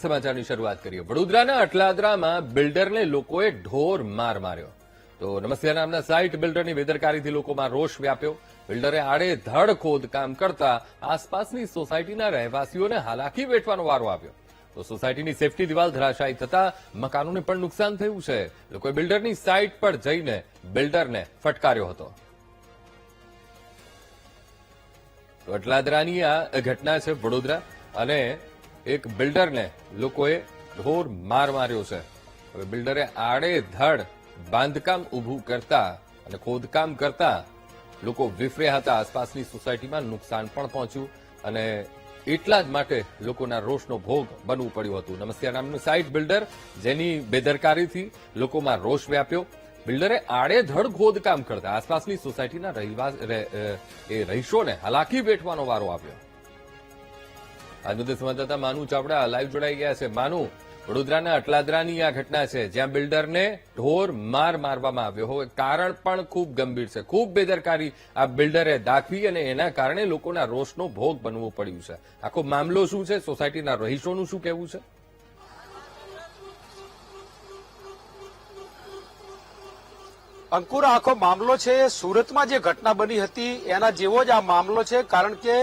સમાચારની શરૂઆત કરીએ। વડોદરાના અટલાદરામાં બિલ્ડરને લોકોએ ઢોર માર માર્યો। તો નમસ્તે નામના સાઇટ બિલ્ડરની બેદરકારીથી લોકોમાં રોષ વ્યાપ્યો। બિલ્ડરે આડેધડ ખોદકામ કરતા આસપાસની સોસાયટીના રહેવાસીઓને હાલાકી વેઠવાનો વારો આવ્યો। તો સોસાયટીની સેફટી દિવાલ ધરાશાયી થતા મકાનોને પણ નુકસાન થયું છે। લોકોએ બિલ્ડરની સાઇટ પર જઈને બિલ્ડરને ફટકાર્યો હતો। તો અટલાદરાની આ ઘટના છે વડોદરા, અને એક બિલ્ડરને લોકોએ ઢોર માર માર્યો છે। હવે બિલ્ડરે આડેધડ બાંધકામ ઊભું કરતા અને ખોદકામ કરતા લોકો વિફર્યા હતા। આસપાસની સોસાયટીમાં નુકસાન પણ પહોંચ્યું અને એટલા જ માટે લોકોના રોષનો ભોગ બનવું પડ્યું હતું। નમસ્તે નામનું સાઇટ બિલ્ડર, જેની બેદરકારીથી લોકોમાં રોષ વ્યાપ્યો। બિલ્ડરે આડેધડ ખોદકામ કરતા આસપાસની સોસાયટીના રહીશોને હાલાકી વેઠવાનો વારો આવ્યો। આ મુદ્દે સંવાદદાતા માનુ ચાવડા લાઈવ જોડાઈ ગયા છે। માનુ, વડોદરાના અટલાદરાની આ ઘટના છે જ્યાં બિલ્ડરને ઢોર માર મારવામાં આવ્યો હોય, કારણ પણ ખૂબ ગંભીર છે। ખૂબ બેદરકારી આ બિલ્ડરે દાખવી અને એના કારણે લોકોના રોષનો ભોગ બનવું પડ્યું છે। આખો મામલો શું છે? સોસાયટીના રહીશોનું શું કહેવું છે? અંકુર, આખો મામલો છે સુરતમાં જે ઘટના બની હતી એના જેવો જ આ મામલો છે, કારણ કે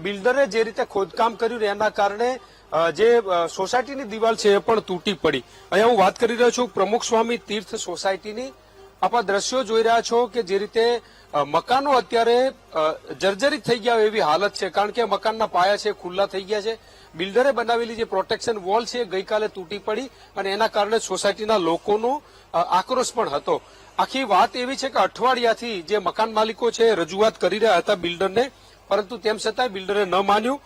બિલ્ડરે જે રીતે ખોદકામ કર્યું એના કારણે જે સોસાયટીની દિવાલ છે એ પણ તૂટી પડી। અહીંયા હું વાત કરી રહ્યો છું પ્રમુખ સ્વામી તીર્થ સોસાયટીની। આપ આ દ્રશ્યો જોઈ રહ્યા છો કે જે રીતે મકાનો અત્યારે જર્જરિત થઈ ગયા એવી હાલત છે, કારણ કે મકાનના પાયા છે ખુલ્લા થઈ ગયા છે। બિલ્ડરે બનાવેલી જે પ્રોટેક્શન વોલ છે એ ગઈકાલે તૂટી પડી અને એના કારણે સોસાયટીના લોકોનો આક્રોશ પણ હતો। આખી વાત એવી છે કે અઠવાડિયાથી જે મકાન માલિકો છે રજૂઆત કરી રહ્યા હતા બિલ્ડરને, પરંતુ તેમ છતાં બિલ્ડરે ન માન્યું।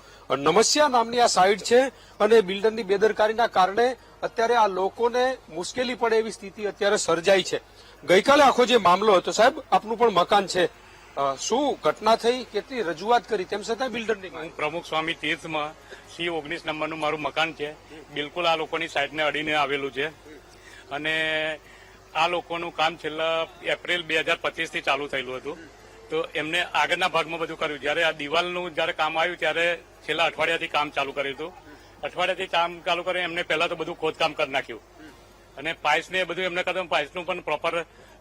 નમસ્યા નામની આ સાઇટ છે અને બિલ્ડરની બેદરકારીના કારણે અત્યારે આ લોકોને મુશ્કેલી પડે એવી સ્થિતિ અત્યારે સર્જાઈ છે। ગઈકાલે આખો જે મામલો હતો, સાહેબ આપનું પણ મકાન છે, શું ઘટના થઈ, કેટલી રજૂઆત કરી, તેમ છતાં બિલ્ડરની? હું પ્રમુખ સ્વામી તીર્થમાં C19 નંબરનું મારું મકાન છે। બિલકુલ આ લોકોની સાઇટને અડીને આવેલું છે અને આ લોકોનું કામ છેલ્લા એપ્રિલ 2025 થી ચાલુ થયેલું હતું। તો એમને આગળના ભાગમાં બધું કર્યું। જયારે આ દિવાલનું જયારે કામ આવ્યું ત્યારે છેલ્લા અઠવાડિયાથી કામ ચાલુ કર્યું હતું। અઠવાડિયાથી કામ ચાલુ કરી એમને પહેલા તો બધું ખોદકામ કરી નાખ્યું અને પાઇલ્સ ને બધું એમને કર્યું। પાઇલ્સનું પણ પ્રોપર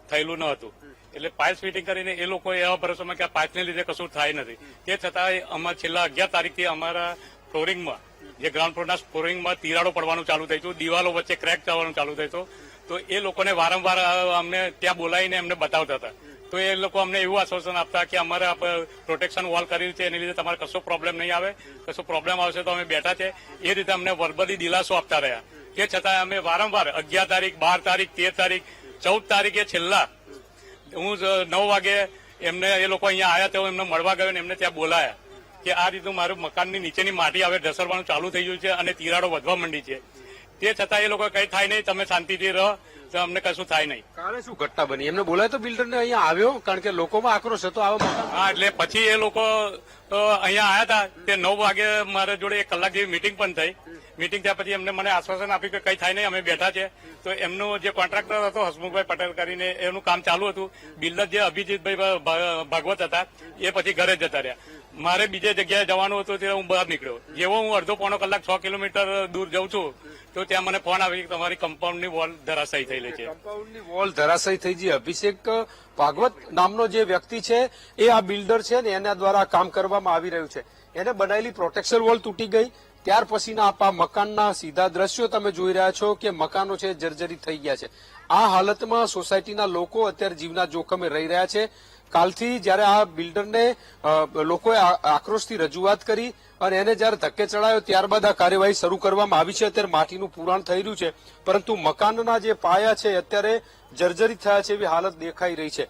થયેલું ન હતું, એટલે પાઇલ્સ ફિટિંગ કરીને એ લોકો એવા ભરોસામાં કે આ પાઇલ્સને લીધે કશું થાય નથી। તે છતાં અમારા છેલ્લા 11 તારીખથી અમારા ફ્લોરિંગમાં, જે ગ્રાઉન્ડ ફ્લોરના ફ્લોરિંગમાં તિરાડો પડવાનું ચાલુ થયું હતું, દિવાલો વચ્ચે ક્રેક થવાનું ચાલુ થયું હતું। તો એ લોકોને વારંવાર અમને ત્યાં બોલાવીને એમને બતાવતા હતા। તો એ લોકો અમને એવું આશ્વાસન આપતા કે અમારે પ્રોટેક્શન વોલ કર્યું છે, એની લીધે તમારે કશો પ્રોબ્લેમ નહીં આવે, કશો પ્રોબ્લેમ આવશે તો અમે બેઠા છે, એ રીતે અમને વર્બલી દિલાસો આપતા રહ્યા। તે છતાં અમે વારંવાર 11 તારીખ, 12 તારીખ, 13 તારીખ, 14 તારીખે છેલ્લા હું 9 વાગે એમને એ લોકો અહીંયા આવ્યા, તેઓ એમને મળવા ગયો ને એમને ત્યાં બોલાયા કે આ રીતનું મારું મકાનની નીચેની માટી હવે ઢસડવાનું ચાલુ થઈ ગયું છે અને તિરાડો વધવા માંડી છે। તે છતાં એ લોકો કઈ થાય નહીં, તમે શાંતિથી રહો, તો અમને કશું થાય નહીં। કાલે શું ઘટના બની? એમને બોલાય તો બિલ્ડરને અહીંયા આવ્યો, કારણ કે લોકોમાં આક્રોશ હતો આવા મકાન। હા, એટલે પછી એ લોકો અહીંયા આવ્યા હતા। તે 9 વાગે મારા જોડે 1 કલાક જેવી મીટિંગ પણ થઈ। મીટિંગ થયા પછી એમને મને આશ્વાસન આપ્યું કે કઈ થાય નહીં, અમે બેઠા છે। તો એમનો જે કોન્ટ્રાક્ટર હતો હસમુખભાઈ પટેલ કરીને, એનું કામ ચાલુ હતું। બિલ્ડર જે અભિજીતભાઈ ભાગવત હતા એ પછી ઘરે જતા રહ્યા। મારે બીજે જગ્યાએ જવાનું હતું, તે હું બહાર નીકળ્યો। જેવો હું અડધો પોણો કલાક 6 કિલોમીટર દૂર જઉં છું તો ત્યાં મને ફોન આવી કે તમારી કમ્પાઉન્ડની વોલ ધરાશાયી થયેલી છે। કમ્પાઉન્ડની વોલ ધરાશાયી થઈ ગઈ। અભિષેક ભાગવત નામનો જે વ્યક્તિ છે એ આ બિલ્ડર છે ને એના દ્વારા કામ કરવામાં આવી રહ્યું છે। એને બનાવેલી પ્રોટેક્શન વોલ તૂટી ગઈ। ત્યાર પછીના આ મકાનના સીધા દ્રશ્યો તમે જોઈ રહ્યા છો કે મકાનો છે જર્જરિત થઈ ગયા છે। આ હાલતમાં સોસાયટીના લોકો અત્યારે જીવના જોખમે રહી રહ્યા છે। કાલથી જયારે આ બિલ્ડરને લોકોએ આક્રોશથી રજૂઆત કરી અને એને જયારે ધક્કે ચડાયો ત્યારબાદ આ કાર્યવાહી શરૂ કરવામાં આવી છે। અત્યારે માટીનું પુરાણ થઈ રહ્યું છે, પરંતુ મકાનના જે પાયા છે અત્યારે જર્જરિત થયા છે એવી હાલત દેખાઈ રહી છે।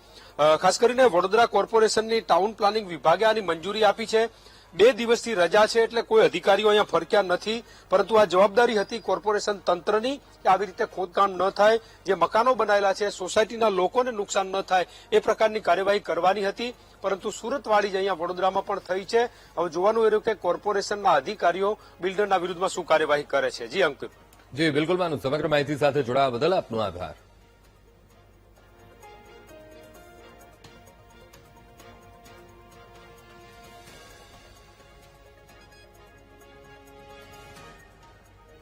ખાસ કરીને વડોદરા કોર્પોરેશનની ટાઉન પ્લાનિંગ વિભાગે આની મંજૂરી આપી છે। 2 દિવસથી રજા છે એટલે કોઈ અધિકારીઓ અહીંયા ફરક્યા નથી, પરંતુ આ જવાબદારી હતી કોર્પોરેશન તંત્રની કે આવી રીતે ખોદકામ ન થાય, જે મકાનો બનાવેલા છે સોસાયટીના લોકોને નુકસાન ન થાય એ પ્રકારની કાર્યવાહી કરવાની હતી, પરંતુ સુરતવાળી જ અહીંયા વડોદરામાં પણ થઈ છે। હવે જોવાનું એ રહ્યું કે કોર્પોરેશનના અધિકારીઓ બિલ્ડરના વિરુદ્ધમાં શું કાર્યવાહી કરે છે। જી અંકિત। જી બિલકુલ માનું, સમગ્ર માહિતી સાથે જોડાવા બદલ આપનો આભાર।